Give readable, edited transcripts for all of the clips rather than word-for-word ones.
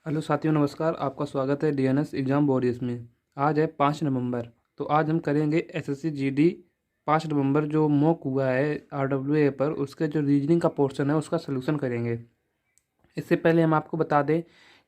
Hello साथियों, नमस्कार। आपका स्वागत है डीएनएस एग्ज़ाम वॉरियर्स में। आज है 5 नवंबर। तो आज हम करेंगे एसएससी जीडी 5 नवंबर जो मॉक हुआ है आरडब्ल्यूए पर, उसके जो रीजनिंग का पोर्शन है उसका सलूशन करेंगे। इससे पहले हम आपको बता दें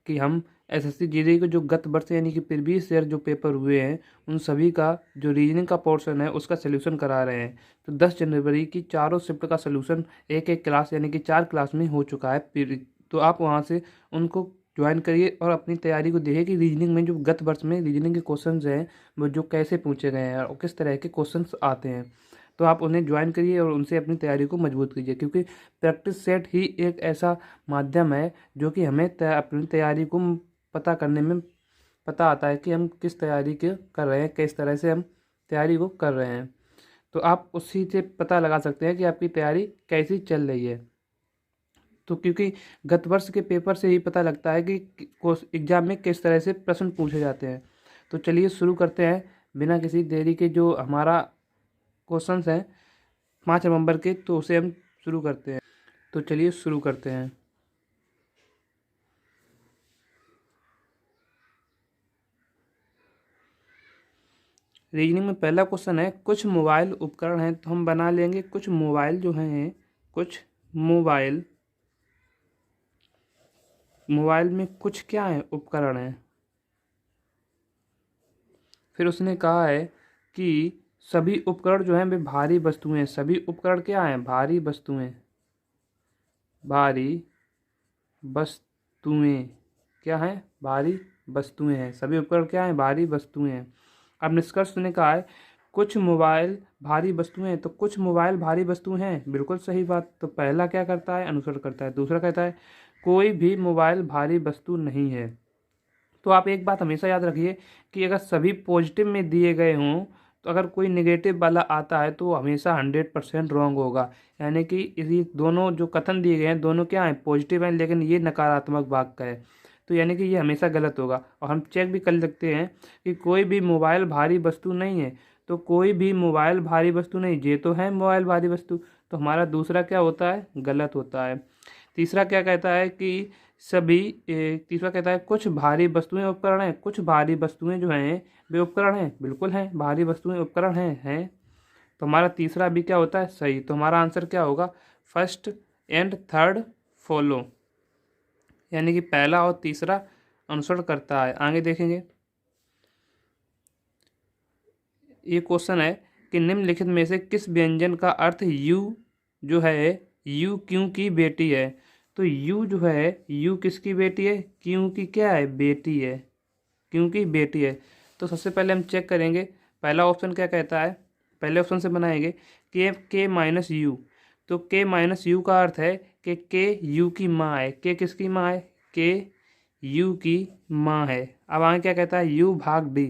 कि हम एसएससी जीडी के जो गत वर्ष यानी कि प्रीवियस ईयर जो पेपर हुए हैं उन सभी का जो रीजनिंग का पोर्शन है उसका सलूशन करा रहे हैं। तो 10 जनवरी की चारों शिफ्ट का सलूशन एक एक क्लास यानी कि 4 क्लास में हो चुका है। तो आप वहाँ से उनको ज्वाइन करिए और अपनी तैयारी को देखिए कि रीजनिंग में जो गत वर्ष में रीजनिंग के क्वेश्चंस हैं वो जो कैसे पूछे गए हैं और किस तरह के क्वेश्चंस आते हैं। तो आप उन्हें ज्वाइन करिए और उनसे अपनी तैयारी को मजबूत कीजिए, क्योंकि प्रैक्टिस सेट ही एक ऐसा माध्यम है जो कि हमें अपनी तैयारी को पता करने में पता आता है कि हम किस तैयारी के कर रहे हैं, किस तरह से हम तैयारी को कर रहे हैं। तो आप उसी से पता लगा सकते हैं कि आपकी तैयारी कैसी चल रही है। तो क्योंकि गत वर्ष के पेपर से ही पता लगता है कि एग्ज़ाम में किस तरह से प्रश्न पूछे जाते हैं। तो चलिए शुरू करते हैं बिना किसी देरी के। जो हमारा क्वेश्चंस हैं 5 नवंबर के, तो उसे हम शुरू करते हैं। तो चलिए शुरू करते हैं। रीजनिंग में पहला क्वेश्चन है, कुछ मोबाइल उपकरण हैं। तो हम बना लेंगे कुछ मोबाइल जो हैं, कुछ मोबाइल मोबाइल में कुछ क्या है, उपकरण हैं। फिर उसने कहा है कि सभी उपकरण जो हैं वे भारी वस्तुएं हैं। सभी उपकरण क्या हैं, भारी वस्तुएं। भारी वस्तुएं क्या हैं, भारी वस्तुएं हैं। सभी उपकरण क्या हैं, भारी वस्तुएं हैं। अब निष्कर्ष ने कहा है कुछ मोबाइल भारी वस्तुएं हैं। तो कुछ मोबाइल भारी वस्तुएं हैं, बिल्कुल सही बात। तो पहला क्या करता है, अनुसरण करता है। दूसरा कहता है कोई भी मोबाइल भारी वस्तु नहीं है। तो आप एक बात हमेशा याद रखिए कि अगर सभी पॉजिटिव में दिए गए हों तो अगर कोई नेगेटिव वाला आता है तो वो हमेशा 100% रॉन्ग होगा। यानी कि इसी दोनों जो कथन दिए गए हैं दोनों क्या हैं, पॉजिटिव हैं, लेकिन ये नकारात्मक वाक्य है। तो यानी कि ये हमेशा गलत होगा। और हम चेक भी कर सकते हैं कि कोई भी मोबाइल भारी वस्तु नहीं है। तो कोई भी मोबाइल भारी वस्तु नहीं, ये तो है मोबाइल भारी वस्तु। तो हमारा दूसरा क्या होता है, गलत होता है। तीसरा क्या कहता है कि तीसरा कहता है कुछ भारी वस्तुएं उपकरण हैं। कुछ भारी वस्तुएं जो हैं वे उपकरण हैं, बिल्कुल हैं, भारी वस्तुएं उपकरण हैं। तो हमारा तीसरा भी क्या होता है, सही। तो हमारा आंसर क्या होगा, फर्स्ट एंड थर्ड फॉलो, यानी कि पहला और तीसरा अनुसरण करता है। आगे देखेंगे, ये क्वेश्चन है कि निम्नलिखित में से किस व्यंजन का अर्थ यू जो है, यू क्यों की बेटी है। तो यू जो है, यू किसकी बेटी है, क्यों की क्या है, बेटी है, क्यों की बेटी है। तो सबसे पहले हम चेक करेंगे पहला ऑप्शन क्या कहता है। पहले ऑप्शन से बनाएंगे के माइनस यू। तो के माइनस यू का अर्थ है कि के यू की माँ है। के किसकी माँ है, के यू की माँ है। अब आगे क्या कहता है, यू भाग डी।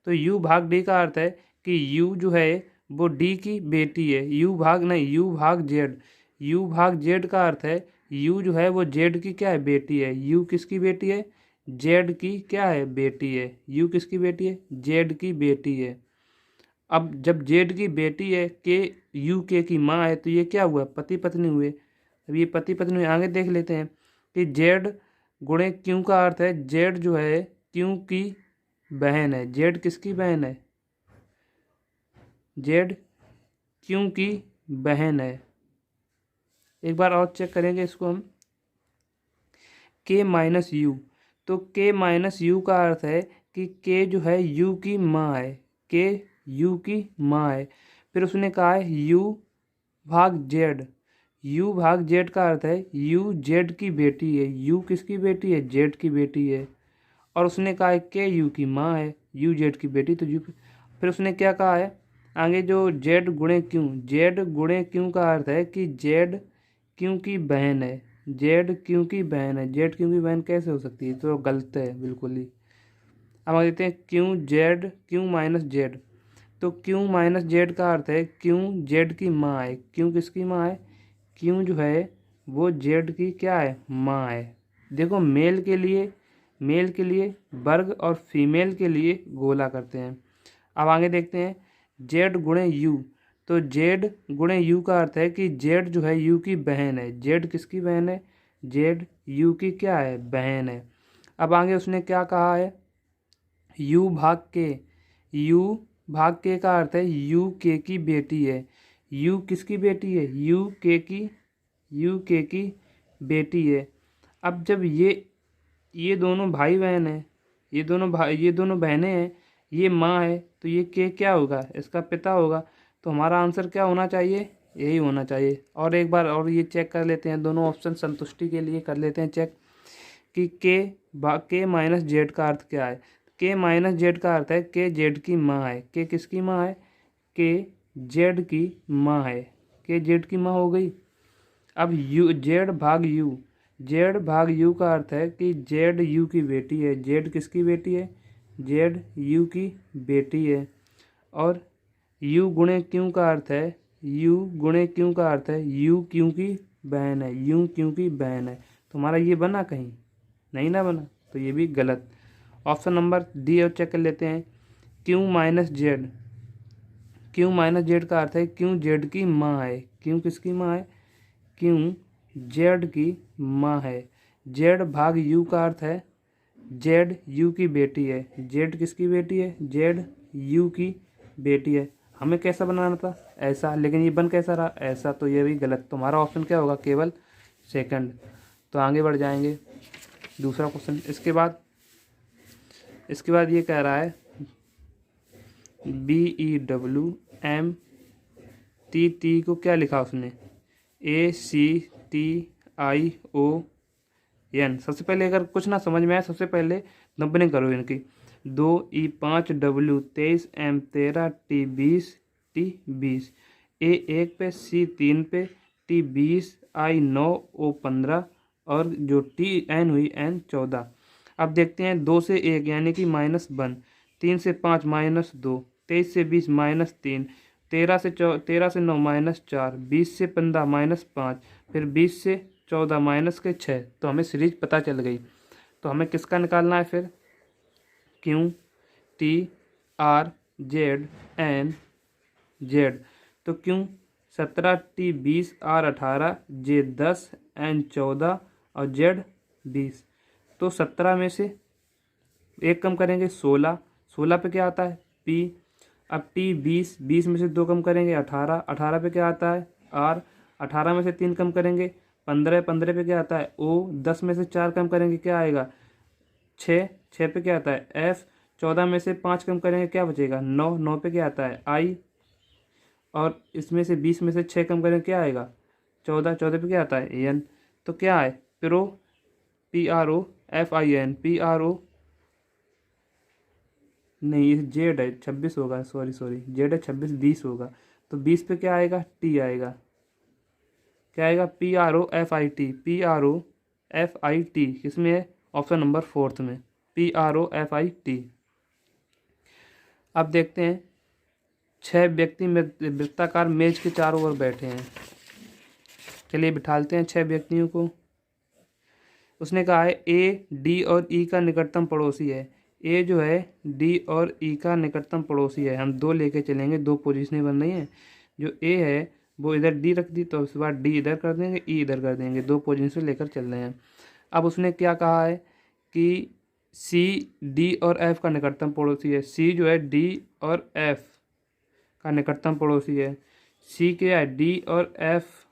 तो यू भाग डी का अर्थ है कि यू जो है वो डी की बेटी है। यू भाग नहीं, यू भाग जेड। यू भाग जेड का अर्थ है यू जो है वो जेड की क्या है, बेटी है। यू किसकी बेटी है, जेड की क्या है, बेटी है। यू किसकी बेटी है, जेड की बेटी है। अब जब जेड की बेटी है, के यू के की माँ है, तो ये क्या हुआ, पति पत्नी हुए। अब ये पति पत्नी हुए। आगे देख लेते हैं कि जेड गुणे क्यों का अर्थ है जेड जो है क्यों की बहन है। जेड किसकी बहन है, जेड क्यों की बहन है। एक बार और चेक करेंगे इसको हम, के माइनस यू। तो के माइनस यू का अर्थ है कि के जो है यू की माँ है, के यू की माँ है। फिर उसने कहा है यू भाग जेड। यू भाग जेड का अर्थ है यू जेड की बेटी है। यू किसकी बेटी है, जेड की बेटी है। और उसने कहा है के यू की माँ है, यू जेड की बेटी, तो यू। फिर उसने क्या कहा है आगे, जो जेड गुणे क्यों। जेड गुणे क्यों का अर्थ है कि जेड क्यों की बहन है। जेड क्यों की बहन है। जेड क्यों की बहन कैसे हो सकती है, तो गलत है बिल्कुल ही। अब हम देखते हैं क्यों जेड, क्यों माइनस जेड। तो क्यों माइनस जेड का अर्थ है क्यों जेड की माँ है। क्यों किसकी माँ है, क्यों जो है वो जेड की क्या है, माँ है। देखो मेल के लिए वर्ग और फीमेल के लिए गोला करते हैं। अब आगे देखते हैं जेड गुणे यू। तो जेड गुणे यू का अर्थ है कि जेड जो है यू की बहन है। जेड किसकी बहन है, जेड यू की क्या है, बहन है। अब आगे उसने क्या कहा है, यू भाग के, यू भाग के का अर्थ है यू के की बेटी है। यू किसकी बेटी है, यू के की बेटी है। अब जब ये दोनों भाई बहन हैं, ये दोनों बहनें हैं, ये माँ है, तो ये के क्या होगा, इसका पिता होगा। तो हमारा आंसर क्या होना चाहिए, यही होना चाहिए। और एक बार और ये चेक कर लेते हैं, दोनों ऑप्शन संतुष्टि के लिए कर लेते हैं चेक कि के माइनस जेड का अर्थ क्या है। के माइनस जेड का अर्थ है के जेड की माँ है। के किसकी माँ है, के जेड की माँ है। के जेड की माँ हो गई। अब यू जेड भाग यू का अर्थ है कि जेड यू की बेटी है। जेड किसकी बेटी है, जेड यू की बेटी है। और यू गुणे क्यों का अर्थ है, यू गुणे क्यों का अर्थ है यू क्यों की बहन है, यू क्यों की बहन है। तो हमारा ये बना, कहीं नहीं ना बना, तो ये भी गलत। ऑप्शन नंबर डी और चेक कर लेते हैं, क्यों माइनस जेड। क्यों माइनस जेड का अर्थ है क्यों जेड की माँ है। क्यों किसकी माँ है, क्यों जेड की माँ है। जेड भाग यू का अर्थ है जेड यू की बेटी है। जेड किसकी बेटी है, जेड यू की बेटी है। हमें कैसा बनाना था, ऐसा, लेकिन ये बन कैसा रहा, ऐसा। तो ये भी गलत। तो हमारा ऑप्शन क्या होगा, केवल सेकंड। तो आगे बढ़ जाएंगे दूसरा क्वेश्चन। इसके बाद ये कह रहा है BEWMTT को क्या लिखा उसने, ACTION। सबसे पहले अगर कुछ ना समझ में आए, सबसे पहले नंबरिंग करो इनकी। 2E5W 23M13 T20 T20, A1 पे, C3 पे, T20 I9 O15 और जो TN हुई N14। अब देखते हैं 2 से 1 यानी कि -1, 3 से 5 -2, 23 से 20 -3, 13 से 9 -4, 20 से 15 -5, फिर 20 से 14 -6। तो हमें सीरीज पता चल गई। तो हमें किसका निकालना है फिर, Q T R Z N Z. तो क्यों 17 T 20 R 18 J 10 N 14 और जेड 20। तो 17 में से एक कम करेंगे 16, 16 पे क्या आता है P। अब T 20, 20 में से 2 कम करेंगे 18, 18 पे क्या आता है R, 18 में से 3 कम करेंगे 15, 15 पे क्या आता है O, 10 में से 4 कम करेंगे क्या आएगा 6, 6 पे क्या आता है F, 14 में से 5 कम करेंगे क्या बचेगा 9, 9 पे क्या आता है I, और इसमें से 20 में से 6 कम करेंगे क्या आएगा 14, 14 पे क्या आता है एन। तो क्या है प्रो, PROFIN, PRO नहीं, ये जेड है 26 होगा, सॉरी जेड है 26, 20 होगा। तो 20 पे क्या आएगा टी आएगा, क्या आएगा PROFIT, किसमें है ऑप्शन नंबर 4 में PROFIT। अब देखते हैं 6 व्यक्ति वृत्ताकार मेज के चारों ओर बैठे हैं। चलिए बिठालते हैं 6 व्यक्तियों को। उसने कहा है ए डी और ई का निकटतम पड़ोसी है। ए जो है डी और ई का निकटतम पड़ोसी है। हम 2 लेके चलेंगे, 2 पोजीशनें बन रही हैं। जो ए है वो इधर डी रख दी, तो उसके बाद डी इधर कर देंगे, ई इधर कर देंगे, 2 पोजीशन लेकर चल रहे हैं। अब उसने क्या कहा है कि सी डी और एफ का निकटतम पड़ोसी है। सी जो है डी और एफ का निकटतम पड़ोसी है। सी क्या है डी और एफ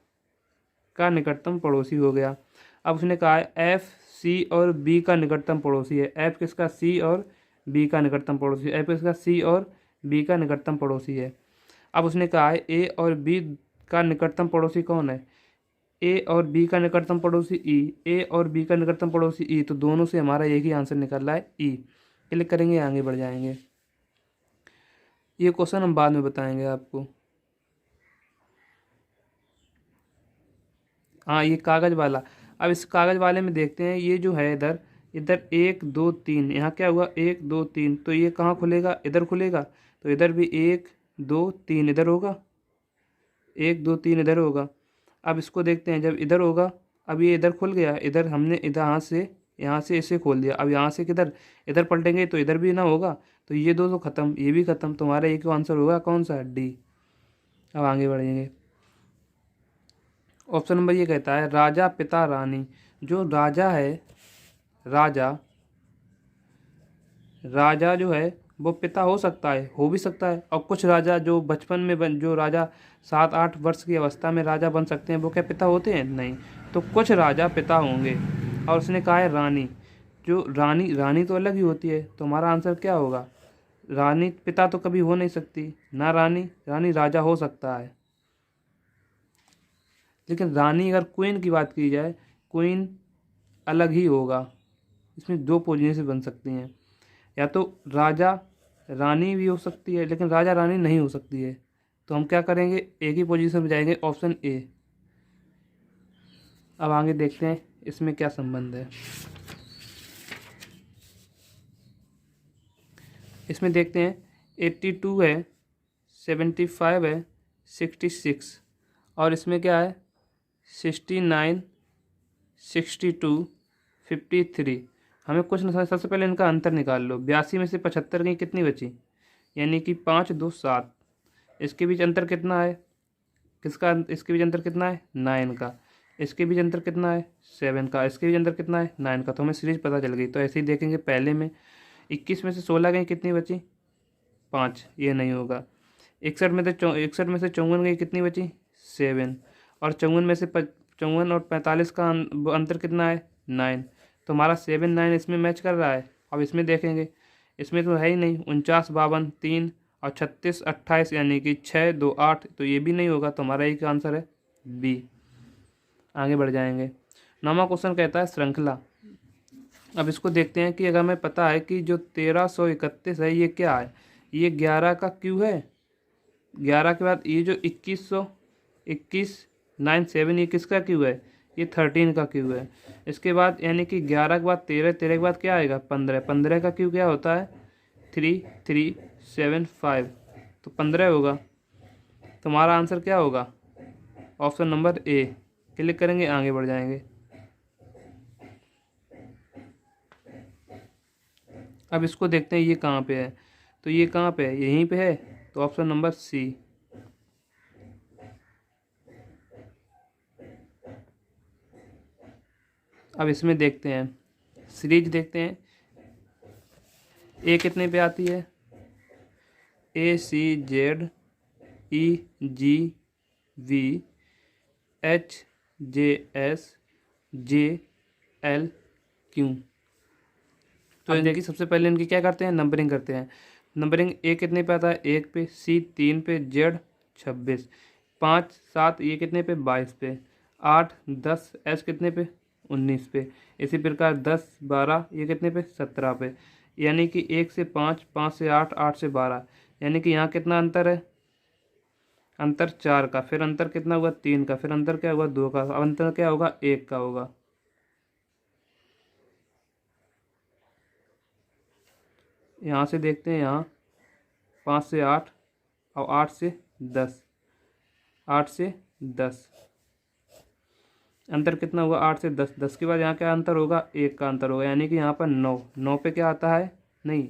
का निकटतम पड़ोसी हो गया। अब उसने कहा है एफ सी और बी का निकटतम पड़ोसी है। एफ किसका, सी और बी का निकटतम पड़ोसी है। एफ किसका, सी और बी का निकटतम पड़ोसी है। अब उसने कहा है ए और बी का निकटतम पड़ोसी कौन है, ए और बी का निकटतम पड़ोसी ई। ए और बी का निकटतम पड़ोसी ई, तो दोनों से हमारा एक ही आंसर निकल रहा है ई। क्लिक करेंगे, आगे बढ़ जाएंगे। ये क्वेश्चन हम बाद में बताएंगे आपको। हाँ, ये कागज़ वाला। अब इस कागज़ वाले में देखते हैं, ये जो है इधर इधर 1 2 3, यहाँ क्या हुआ 1 2 3, तो ये कहाँ खुलेगा, इधर खुलेगा। तो इधर भी 1 2 3 इधर होगा, 1 2 3 इधर होगा। अब इसको देखते हैं, जब इधर होगा, अब ये इधर खुल गया, इधर हमने इधर यहाँ से इसे खोल दिया। अब यहाँ से किधर, इधर पलटेंगे तो इधर भी ना होगा, तो ये 2 तो ख़त्म, ये भी ख़त्म। तुम्हारा एक आंसर होगा कौन सा, डी। अब आगे बढ़ेंगे। ऑप्शन नंबर ये कहता है राजा पिता रानी। जो राजा है, राजा राजा जो है वो पिता हो सकता है, हो भी सकता है, और कुछ राजा जो बचपन में जो राजा 7-8 वर्ष की अवस्था में राजा बन सकते हैं वो क्या पिता होते हैं? नहीं। तो कुछ राजा पिता होंगे। और उसने कहा है रानी, जो रानी रानी तो अलग ही होती है, तो हमारा आंसर क्या होगा? रानी पिता तो कभी हो नहीं सकती ना, रानी रानी राजा हो सकता है। लेकिन रानी अगर क्वीन की बात की जाए, क्वीन अलग ही होगा। इसमें दो पोजीशन बन सकती हैं, या तो राजा रानी भी हो सकती है लेकिन राजा रानी नहीं हो सकती है। तो हम क्या करेंगे, एक ही पोजीशन में जाएंगे, ऑप्शन ए। अब आगे देखते हैं इसमें क्या संबंध है। इसमें देखते हैं 82 है, 75 है, 66, और इसमें क्या है 69, 62, 53। हमें कुछ नहीं, सबसे पहले इनका अंतर निकाल लो। 82 में से 75 की कितनी बची, यानी कि 5, 2, 7। इसके बीच अंतर कितना है, किसका? इसके बीच अंतर कितना है 9 का। इसके बीच अंतर कितना है 7 का। इसके बीच अंतर कितना है 9 का। तो हमें सीरीज पता चल गई। तो ऐसे ही देखेंगे, पहले में 21 में से 16 गई, कितनी बची 5, ये नहीं होगा। 61 में से 54 गई, कितनी बची 7। और 54 और 45 का अंतर कितना है 9। तो हमारा 7, 9 इसमें मैच कर रहा है। अब इसमें देखेंगे, इसमें तो है ही नहीं। 49, 52, 3 और 36, 28, यानी कि 6, 2, 8, तो ये भी नहीं होगा। तो हमारा एक आंसर है बी। आगे बढ़ जाएंगे। 9वां क्वेश्चन कहता है श्रृंखला। अब इसको देखते हैं कि अगर हमें पता है कि जो 1331 है ये क्या है, ये 11 का क्यू है। 11 के बाद ये जो 21, 9, 7, ये किसका क्यू है, ये 13 का क्यू है। इसके बाद यानी कि 11 के बाद 13, 13 के बाद क्या आएगा 15, 15 का क्यू क्या होता है 3, 3, 7, 5, तो 15 होगा। तो हमारा आंसर क्या होगा, ऑप्शन नंबर ए। क्लिक करेंगे, आगे बढ़ जाएंगे। अब इसको देखते हैं ये कहाँ पे है। तो ये कहाँ पे है, यहीं पे है। तो ऑप्शन नंबर सी। अब इसमें देखते हैं, सीरीज देखते हैं। ए कितने पे आती है, ACZEGV HJSJLQ। तो इनकी सबसे पहले इनकी क्या करते हैं, नंबरिंग करते हैं। नंबरिंग ए कितने पे आता है 1 पे, सी 3 पे, जेड 26, 5, 7 ये कितने पे 22 पे, 8, 10 एस कितने पे 19 पे। इसी प्रकार 10, 12 ये कितने पे 17 पे। यानी कि 1 से 5, 5 से 8, 8 से 12, यानी कि यहाँ कितना अंतर है, अंतर 4 का। फिर अंतर कितना हुआ 3 का। फिर अंतर क्या हुआ 2 का। अब अंतर क्या होगा 1 का होगा। यहाँ से देखते हैं, यहाँ 5 से 8 और 8 से 10, 8 से 10 अंतर कितना हुआ 8 से 10। 10 के बाद यहाँ क्या अंतर होगा 1 का अंतर होगा, यानी कि यहाँ पर 9, 9 पे क्या आता है, नहीं,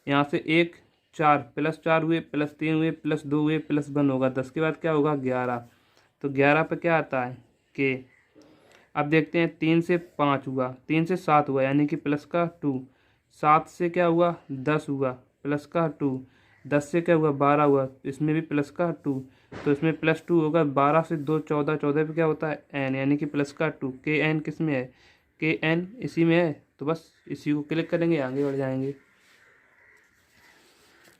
यहाँ से 1, 4 प्लस 4 हुए, प्लस 3 हुए, प्लस 2 हुए, प्लस 1 होगा। 10 के बाद क्या होगा 11। तो 11 पे क्या आता है के। अब देखते हैं 3 से 5 हुआ, 3 से 7 हुआ, यानी कि प्लस का 2। 7 से क्या हुआ 10 हुआ, प्लस का 2। 10 से क्या हुआ 12 हुआ, इसमें भी प्लस का 2। तो इसमें प्लस 2 होगा। 12 से 2 14, 14 पे क्या होता है एन, यानी कि प्लस का 2। के एन किस में है, के एन इसी में है। तो बस इसी को क्लिक करेंगे, आगे बढ़ जाएंगे।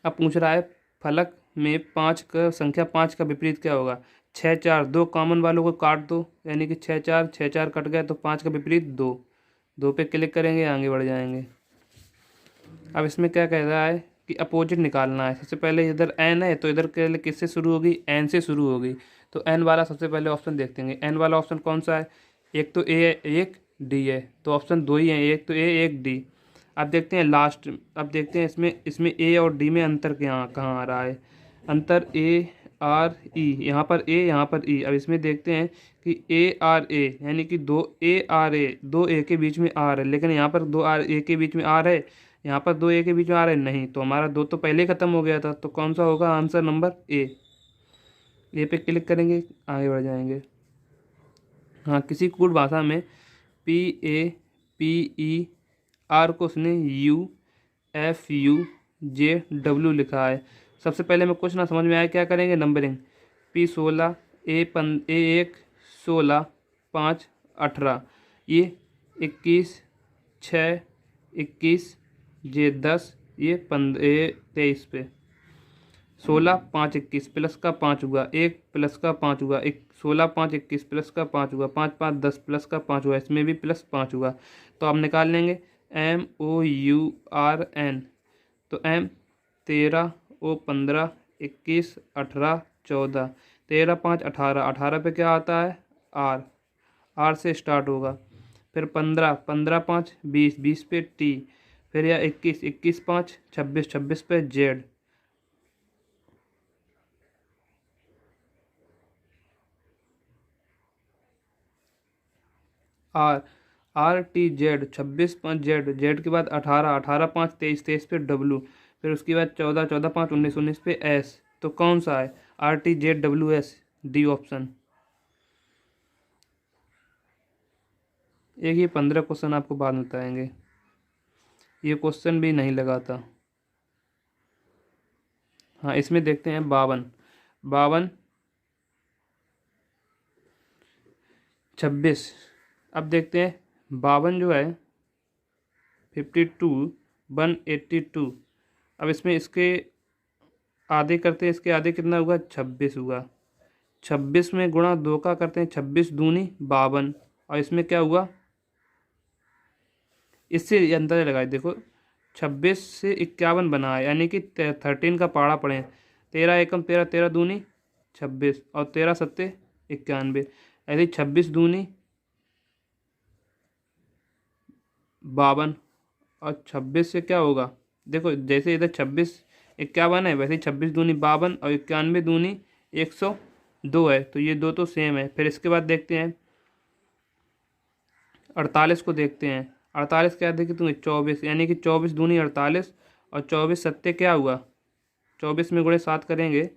अब पूछ रहा है फलक में 5 का संख्या 5 का विपरीत क्या होगा। 6, 4, 2 कॉमन वालों को काट दो, यानी कि 6, 4, 6, 4 कट गया। तो 5 का विपरीत 2, 2 पे क्लिक करेंगे, आगे बढ़ जाएंगे। अब इसमें क्या कह रहा है कि अपोजिट निकालना है। सबसे पहले इधर एन है, तो इधर किससे शुरू होगी, एन से शुरू होगी। तो एन वाला सबसे पहले ऑप्शन देखते हैं। एन वाला ऑप्शन कौन सा है, एक तो ए है, एक डी है। तो ऑप्शन 2 ही है, एक तो ए, एक डी। अब देखते हैं लास्ट। अब देखते हैं इसमें ए और डी में अंतर कहाँ आ रहा है। अंतर ए आर ई, यहाँ पर ए, यहाँ पर ई। अब इसमें देखते हैं कि ए आर ए, यानी कि 2 ए आर ए, 2 ए के बीच में आर है, लेकिन यहाँ पर 2 आर ए के बीच में आर है, यहाँ पर 2 ए के बीच में आ रहे नहीं। तो हमारा 2 तो पहले ही खत्म हो गया था। तो कौन सा होगा आंसर नंबर ए। ए पे क्लिक करेंगे, आगे बढ़ जाएंगे। हाँ, किसी कूट भाषा में PAPER को उसने FUJW लिखा है। सबसे पहले में कुछ ना समझ में आया, क्या करेंगे, नंबरिंग P16 A1 16 5 18, ये 21 6 21 J10, ये 23 पे 16 5 21 प्लस का 5 हुआ, 1 प्लस का 5 हुआ, 16 5 21 प्लस का 5 हुआ, 5 5 10 प्लस का 5 हुआ, इसमें भी प्लस 5 हुआ। तो आप निकाल लेंगे MOURN। तो M 13 O 15 21 18 14, 13 5 18, 18 पे क्या आता है, R, R से स्टार्ट होगा। फिर 15 15 5 20, 20 पे T, फिर या 21 21 5 26, 26 पे Z। RTZ 26 5 Z के बाद 18 18 5 23, 23 पे W, फिर उसके बाद 14 14 5 19, 19 पे S। तो कौन सा है, RTZWS, डी ऑप्शन। एक ये 15 क्वेश्चन आपको बाद में बताएंगे, ये क्वेश्चन भी नहीं लगा था। हाँ, इसमें देखते हैं 52 52 26। अब देखते हैं 52 जो है 52 182। अब इसमें इसके आधे करते हैं, इसके आधे कितना हुआ, 26 हुआ। 26 में गुणा 2 का करते हैं, 26 दूनी 52, और इसमें क्या हुआ, इससे अंदाजा लगाए, देखो 26 से 51 बना है, यानी कि 13 का पाड़ा पड़े, 13 एकम 13, 13 दूनी 26, और 13 सत्ते 91, ऐसे 26 दूनी 52, और 26 से क्या होगा, देखो जैसे इधर 26 51 है, वैसे ही 26 दूनी 52 और 91 दूनी 102 है, तो ये दो तो सेम है। फिर इसके बाद देखते हैं 48 को, देखते हैं 48 क्या देखिए तुम्हें 24, यानी कि 24 दूनी 48, और 24 सत्ते क्या हुआ, 24 में गुणे 7 करेंगे,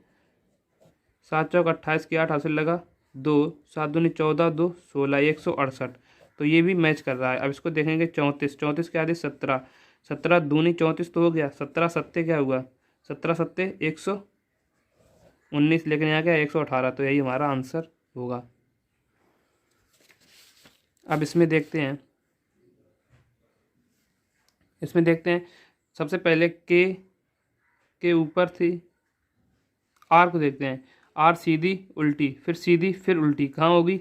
7 चौक 28 की 8 हासिल लगा 2, 7 दूनी 14 2 16, 168। तो ये भी मैच कर रहा है। अब इसको देखेंगे 34, 34 के आदि 17, 17 दूनी 34 तो हो गया, 17 सत्ते क्या हुआ, 17 सत्ते 119, लेकिन यहाँ क्या 118, तो यही हमारा आंसर होगा। अब इसमें देखते हैं, सबसे पहले के ऊपर थी, आर को देखते हैं, आर सीधी उल्टी, फिर सीधी फिर उल्टी, कहाँ होगी,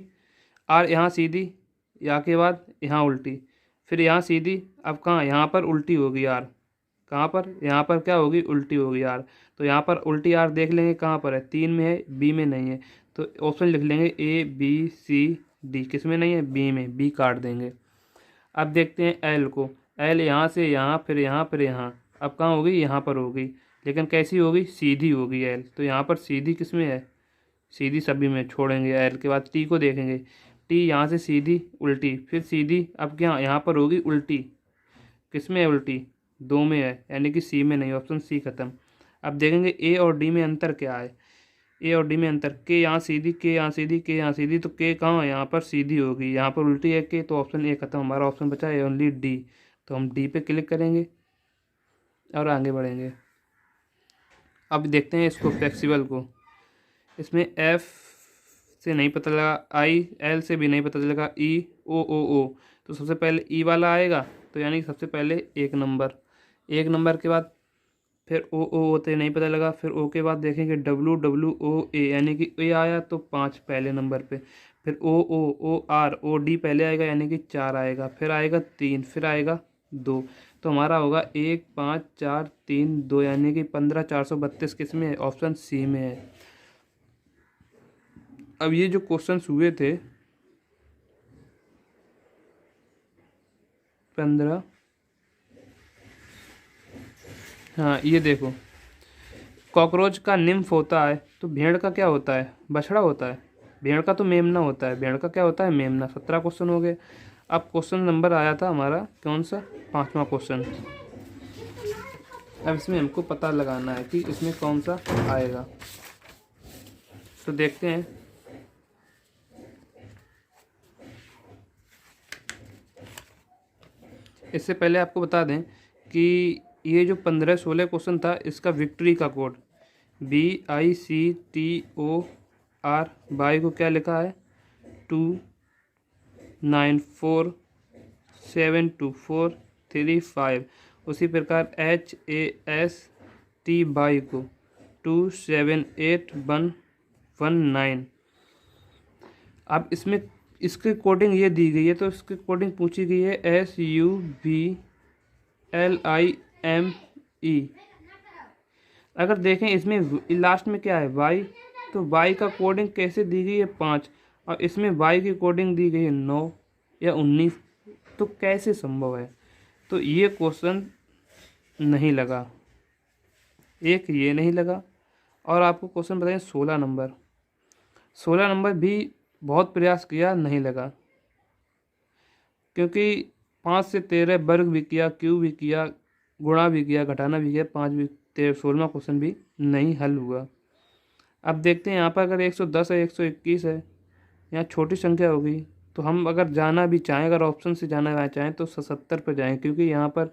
आर यहाँ सीधी, यहाँ के बाद यहाँ उल्टी, फिर यहाँ सीधी, अब कहाँ, यहाँ पर उल्टी होगी आर, कहाँ पर, यहाँ पर क्या होगी, उल्टी होगी आर। तो यहाँ पर उल्टी आर देख लेंगे कहाँ पर है, 3 में है, बी में नहीं है, तो ऑप्शन लिख लेंगे ABCD, किस में नहीं है, बी में, बी काट देंगे। अब देखते हैं एल को, एल यहाँ से यहाँ, फिर यहाँ, फिर यहाँ, अब कहाँ होगी, यहाँ पर होगी, लेकिन कैसी होगी, सीधी होगी एल, तो यहाँ पर सीधी किस में है, सीधी सभी में छोड़ेंगे एल के बाद। टी को देखेंगे, टी यहाँ से सीधी उल्टी, फिर सीधी, अब क्या यहाँ पर होगी उल्टी, किस में है उल्टी, 2 में है, यानी कि सी में नहीं, ऑप्शन सी खत्म। अब देखेंगे ए और डी में अंतर क्या है, ए और डी में अंतर, के यहाँ सीधी, के यहाँ सीधी, के यहाँ सीधी, तो के कहाँ, यहाँ पर सीधी होगी, यहाँ पर उल्टी है के, तो ऑप्शन ए खत्म, हमारा ऑप्शन बचा है ओनली डी। तो हम डी पे क्लिक करेंगे और आगे बढ़ेंगे। अब देखते हैं इसको फ्लेक्सिबल को, इसमें एफ से नहीं पता लगा, आई एल से भी नहीं पता लगा, ई ओ ओ ओ, तो सबसे पहले ई वाला आएगा, तो यानी सबसे पहले 1 नंबर, 1 नंबर के बाद फिर ओ ओ होते नहीं पता लगा, फिर ओ के बाद देखेंगे WWOA, यानी कि ए आया तो 5 पहले नंबर पे, फिर OR पहले आएगा, यानी कि 4 आएगा, फिर आएगा 3, फिर आएगा 2, तो हमारा होगा 1 5 4 3 2, यानी कि 15 432 किस में है, ऑप्शन सी में है। अब ये जो क्वेश्चंस हुए थे 15, हाँ ये देखो, कॉकरोच का निम्फ होता है, तो भेड़ का क्या होता है, बछड़ा होता है, भेड़ का तो मेमना होता है, भेड़ का क्या होता है, मेमना। 17 क्वेश्चन हो गए। अब क्वेश्चन नंबर आया था हमारा कौन सा, 5वां क्वेश्चन। अब इसमें हमको पता लगाना है कि इसमें कौन सा आएगा, तो देखते हैं। इससे पहले आपको बता दें कि ये जो 15-16 क्वेश्चन था इसका विक्ट्री का कोड VICTOR, बाई को क्या लिखा है 29472435। उसी प्रकार HAST बाई को 278119। अब इसमें इसकी कोडिंग ये दी गई है तो इसकी कोडिंग पूछी गई है SUBLIME। अगर देखें इसमें लास्ट में क्या है वाई, तो वाई का कोडिंग कैसे दी गई है 5 और इसमें वाई की कोडिंग दी गई है 9 या 19, तो कैसे संभव है। तो ये क्वेश्चन नहीं लगा, एक ये नहीं लगा। और आपको क्वेश्चन बताएं 16 नंबर भी बहुत प्रयास किया नहीं लगा, क्योंकि 5 से 13 वर्ग भी किया, क्यूब भी किया, गुणा भी किया, घटाना भी किया, 5 भी 16वां क्वेश्चन भी नहीं हल हुआ। अब देखते हैं यहाँ पर अगर 110 है 121 है, यहाँ छोटी संख्या होगी तो हम अगर जाना भी चाहें, अगर ऑप्शन से जाना चाहें तो 77 पर जाएं, क्योंकि यहाँ पर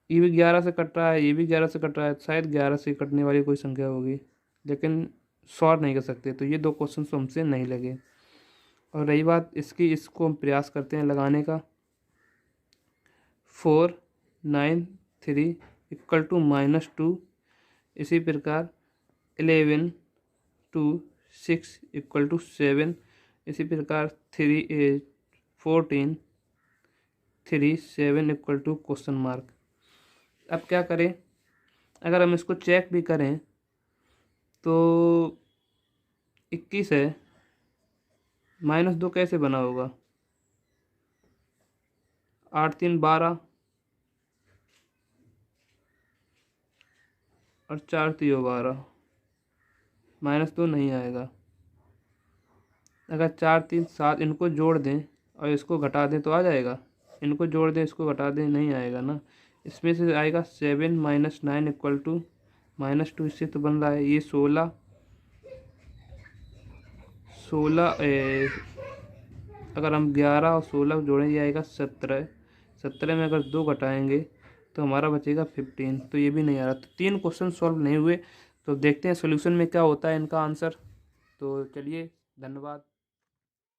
ये भी 11 से कट रहा है, ये भी 11 से कट रहा है, शायद 11 से कटने वाली कोई संख्या होगी, लेकिन सॉल्व नहीं कर सकते। तो ये 2 क्वेश्चन तो हमसे नहीं लगे। और रही बात इसको हम प्रयास करते हैं लगाने का। 493 इक्वल टू -2, इसी प्रकार 1126 इक्वल टू 7, इसी प्रकार 14 37 इक्वल टू क्वेश्चन मार्क। अब क्या करें, अगर हम इसको चेक भी करें तो 21 है, -2 कैसे बना होगा, 8 3 12 और 4 3 12, -2 नहीं आएगा। अगर 4 3 7 इनको जोड़ दें और इसको घटा दें तो आ जाएगा, इनको जोड़ दें इसको घटा दें नहीं आएगा ना। इसमें से आएगा 7 - 9 इक्वल टू -2, इससे तो बन रहा है ये 16 अगर हम 11 और 16 जोड़ें ये आएगा 17 में अगर 2 घटाएंगे तो हमारा बचेगा 15, तो ये भी नहीं आ रहा। तो 3 क्वेश्चन सॉल्व नहीं हुए। तो देखते हैं सॉल्यूशन में क्या होता है इनका आंसर। तो चलिए, धन्यवाद।